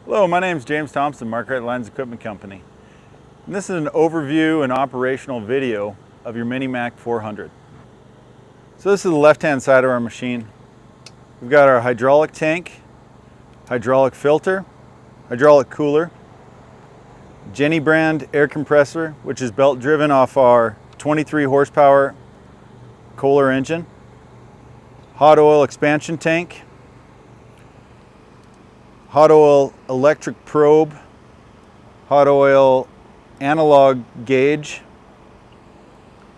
Hello, my name is James Thompson, Marquardt Lines Equipment Company. And this is an overview and operational video of your Mini Mac 400. So this is the left-hand side of our machine. We've got our hydraulic tank, hydraulic filter, hydraulic cooler, Jenny brand air compressor, which is belt driven off our 23 horsepower Kohler engine, hot oil expansion tank, hot oil electric probe, hot oil analog gauge,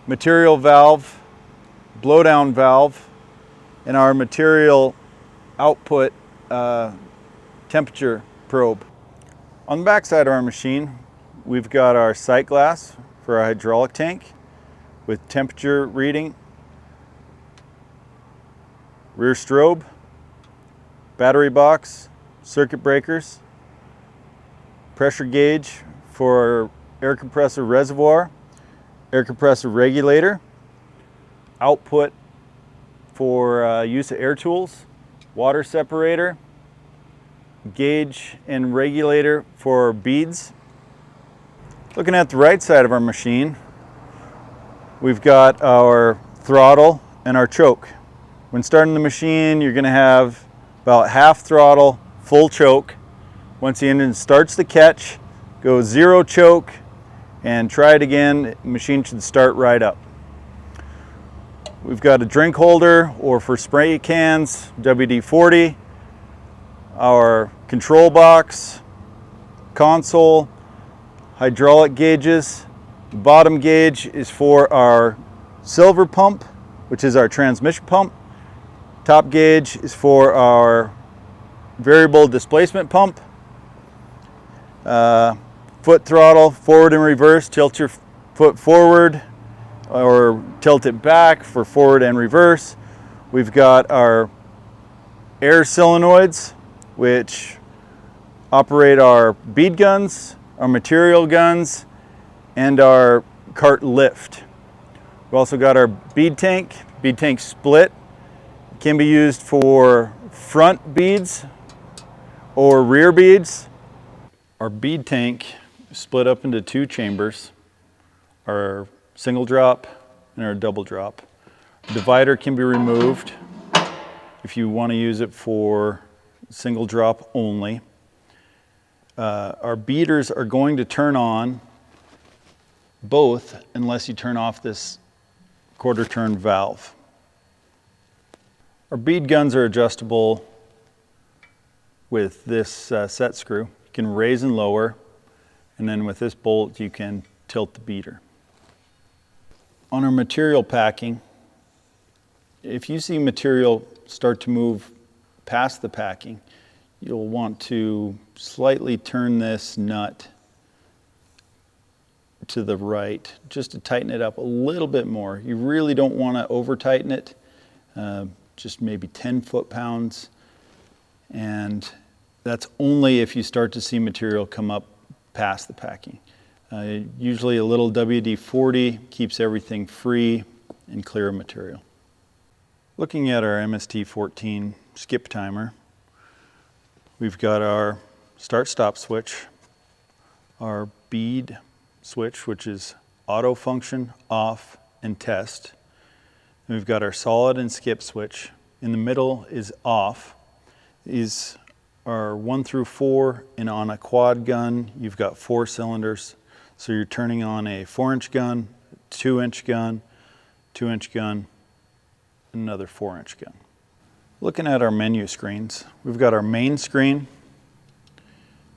material valve, blowdown valve, and our material output temperature probe. On the back side of our machine, we've got our sight glass for our hydraulic tank with temperature reading, rear strobe, battery box, circuit breakers, pressure gauge for air compressor reservoir, air compressor regulator, output for use of air tools, water separator, gauge and regulator for beads. Looking at the right side of our machine, we've got our throttle and our choke. When starting the machine, you're going to have about half throttle, full choke. Once the engine starts to catch, go zero choke and try it again. The machine should start right up. We've got a drink holder, or for spray cans, WD-40, our control box, console, hydraulic gauges. The bottom gauge is for our silver pump, which is our transmission pump. Top gauge is for our variable displacement pump. Foot throttle, forward and reverse, tilt your foot forward or tilt it back for forward and reverse. We've got our air solenoids, which operate our bead guns, our material guns, and our cart lift. We've also got our bead tank split. It can be used for front beads or rear beads. Our bead tank is split up into two chambers, our single drop and our double drop. The divider can be removed if you want to use it for single drop only. Our beaters are going to turn on both unless you turn off this quarter turn valve. Our bead guns are adjustable with this set screw. You can raise and lower, and then with this bolt you can tilt the beater. On our material packing, if you see material start to move past the packing, you'll want to slightly turn this nut to the right just to tighten it up a little bit more. You really don't want to over tighten it, just maybe 10 foot-pounds, and that's only if you start to see material come up past the packing. Usually a little WD-40 keeps everything free and clear of material. Looking at our MST14 skip timer, we've got our start-stop switch, our bead switch, which is auto function, off, and test. And we've got our solid and skip switch. In the middle is off. These are 1 through 4, and on a quad gun, you've got 4 cylinders. So you're turning on a 4-inch gun, 2-inch gun, 2-inch gun, another 4-inch gun. Looking at our menu screens, we've got our main screen.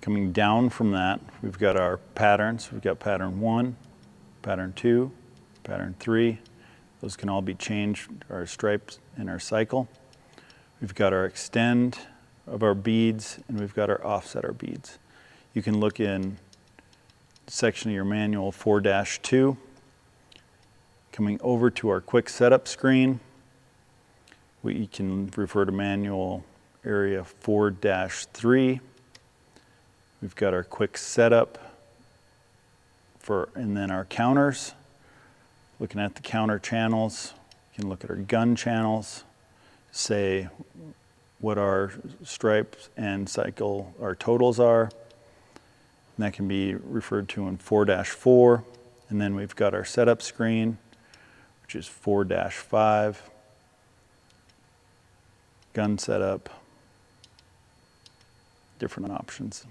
Coming down from that, we've got our patterns. We've got pattern 1, pattern 2, pattern 3. Those can all be changed, our stripes and our cycle. We've got our extend of our beads, and we've got our offset our beads. You can look in the section of your manual 4-2. Coming over to our quick setup screen, we can refer to manual area 4-3. We've got our quick setup and then our counters. Looking at the counter channels, you can look at our gun channels, say what our stripes and cycle, our totals are. And that can be referred to in 4-4. And then we've got our setup screen, which is 4-5. Gun setup, different options.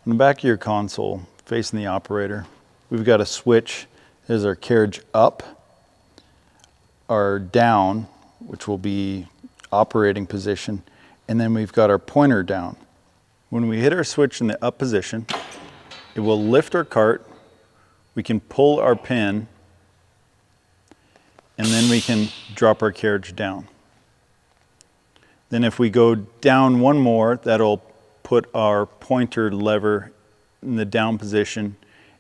On the back of your console, facing the operator, we've got a switch. There's our carriage up, our down, which will be operating position, and then we've got our pointer down. When we hit our switch in the up position, it will lift our cart. We can pull our pin, and then we can drop our carriage down. Then if we go down one more, that'll put our pointer lever in the down position,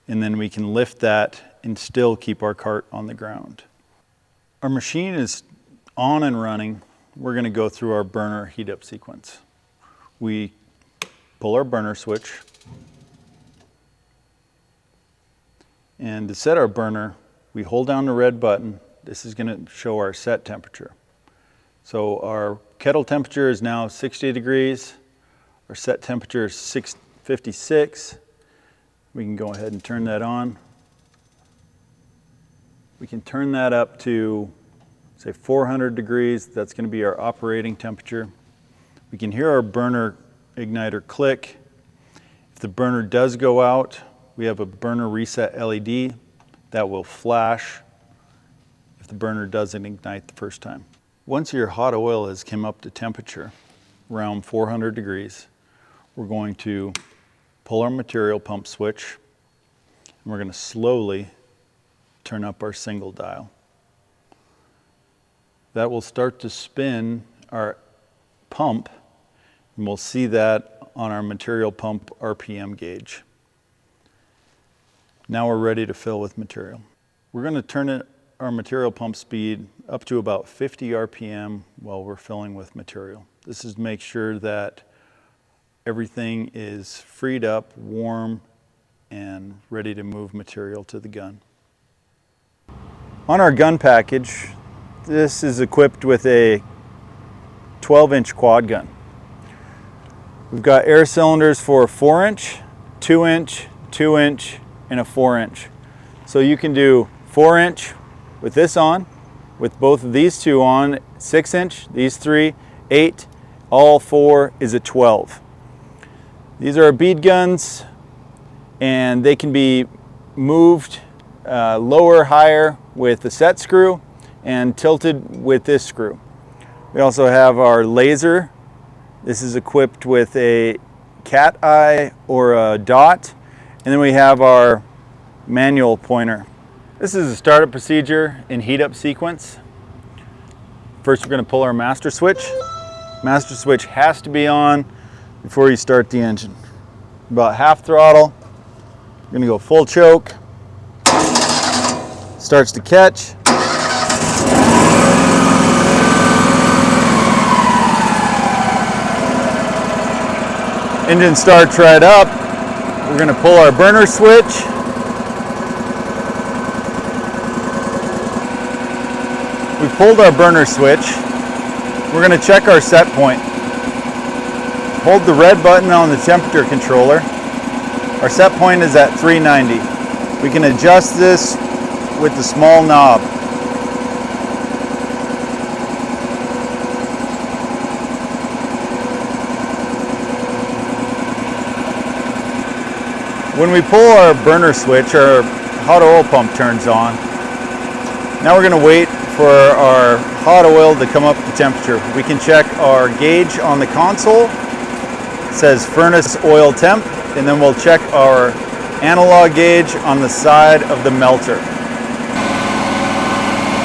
and then we can lift that and still keep our cart on the ground. Our machine is on and running. We're going to go through our burner heat up sequence. We pull our burner switch, and to set our burner, we hold down the red button. This is going to show our set temperature. So our kettle temperature is now 60 degrees. Our set temperature is 56. We can go ahead and turn that on. We can turn that up to, say, 400 degrees. That's going to be our operating temperature. We can hear our burner igniter click. If the burner does go out, we have a burner reset LED that will flash if the burner doesn't ignite the first time. Once your hot oil has come up to temperature, around 400 degrees, we're going to pull our material pump switch, and we're going to slowly turn up our single dial. That will start to spin our pump, and we'll see that on our material pump RPM gauge. Now we're ready to fill with material. We're going to turn our material pump speed up to about 50 RPM while we're filling with material. This is to make sure that everything is freed up, warm, and ready to move material to the gun. On our gun package, this is equipped with a 12-inch quad gun. We've got air cylinders for a 4-inch, 2-inch, 2-inch, and a 4-inch. So you can do 4-inch with this on, with both of these two on, 6-inch, these three, 8, all 4 is a 12. These are our bead guns, and they can be moved lower, higher with the set screw and tilted with this screw. We also have our laser. This is equipped with a cat eye or a dot, and then we have our manual pointer. This is a startup procedure and heat up sequence. First, we're going to pull our master switch. Master switch has to be on before you start the engine. About half throttle. We're going to go full choke. Starts to catch. Engine starts right up. We're going to pull our burner switch. We've pulled our burner switch. We're going to check our set point. Hold the red button on the temperature controller. Our set point is at 390. We can adjust this with the small knob. When we pull our burner switch, our hot oil pump turns on. Now we're going to wait for our hot oil to come up to temperature. We can check our gauge on the console. It says furnace oil temp, and then we'll check our analog gauge on the side of the melter.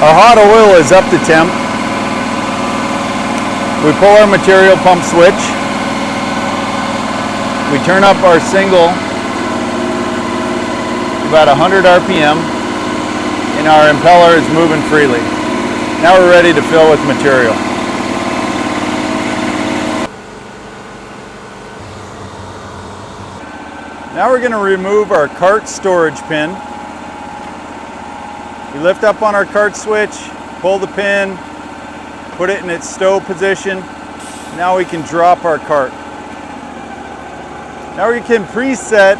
Our hot oil is up to temp. We pull our material pump switch. We turn up our single to about 100 RPM, and our impeller is moving freely. Now we're ready to fill with material. Now we're going to remove our cart storage pin. We lift up on our cart switch, pull the pin, put it in its stow position, Now we can drop our cart. Now we can preset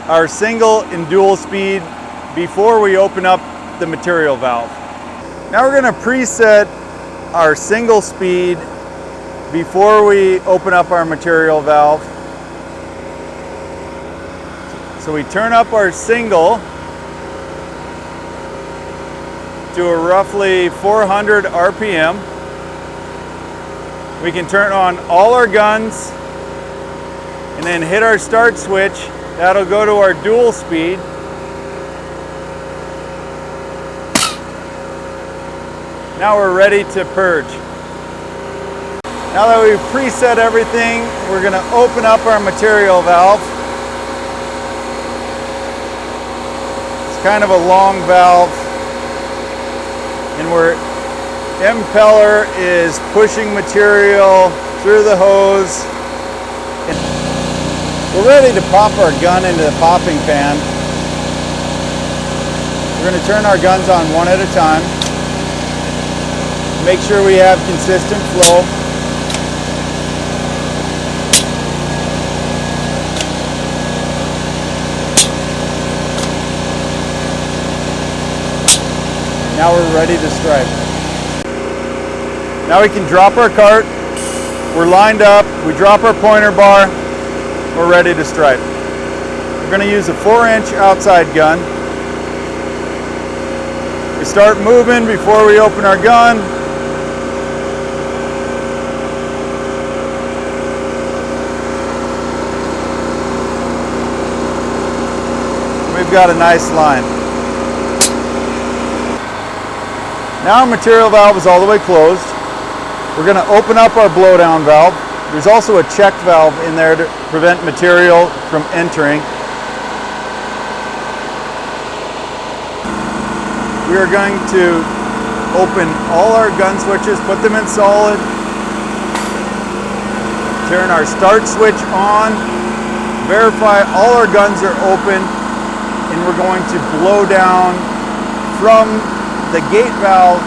our single and dual speed before we open up the material valve. Now we're going to preset our single speed before we open up our material valve. So we turn up our single to a roughly 400 RPM. We can turn on all our guns and then hit our start switch. That'll go to our dual speed. Now we're ready to purge. Now that we've preset everything, we're going to open up our material valve. It's kind of a long valve, and impeller is pushing material through the hose. We're ready to pop our gun into the popping pan. We're going to turn our guns on one at a time. Make sure we have consistent flow. Now we're ready to strike. Now we can drop our cart. We're lined up. We drop our pointer bar. We're ready to stripe. We're going to use a 4-inch outside gun. We start moving before we open our gun. We've got a nice line. Now our material valve is all the way closed. We're going to open up our blowdown valve. There's also a check valve in there to prevent material from entering. We are going to open all our gun switches, put them in solid, turn our start switch on, verify all our guns are open, and we're going to blow down from the gate valve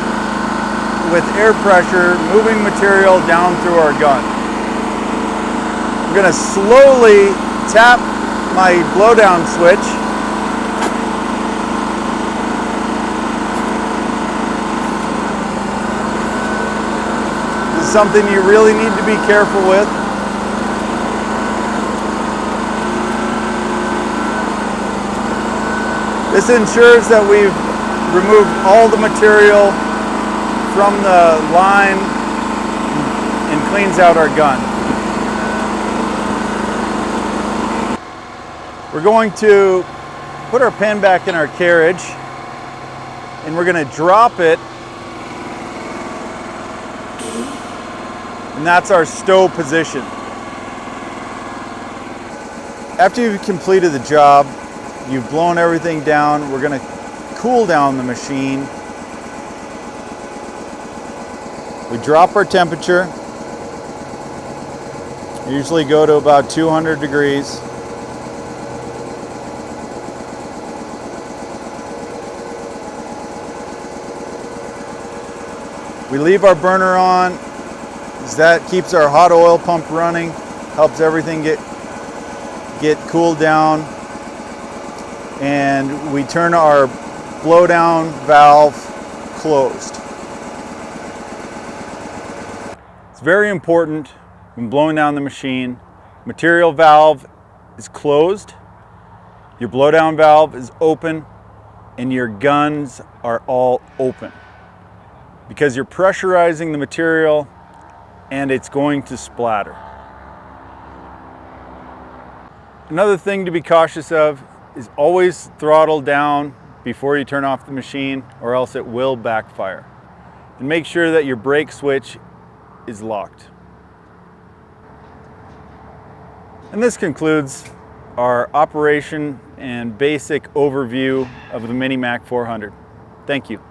with air pressure, moving material down through our gun. I'm going to slowly tap my blowdown switch. This is something you really need to be careful with. This ensures that we've removed all the material from the line and cleans out our gun. We're going to put our pin back in our carriage, and we're going to drop it, and that's our stow position. After you've completed the job, you've blown everything down, we're going to cool down the machine. We drop our temperature. We usually go to about 200 degrees. We leave our burner on, because that keeps our hot oil pump running, helps everything get cooled down. And we turn our blowdown valve closed. It's very important when blowing down the machine. Material valve is closed, your blowdown valve is open, and your guns are all open. Because you're pressurizing the material and it's going to splatter. Another thing to be cautious of is always throttle down before you turn off the machine, or else it will backfire. And make sure that your brake switch is locked. And this concludes our operation and basic overview of the Mini Mac 400. Thank you.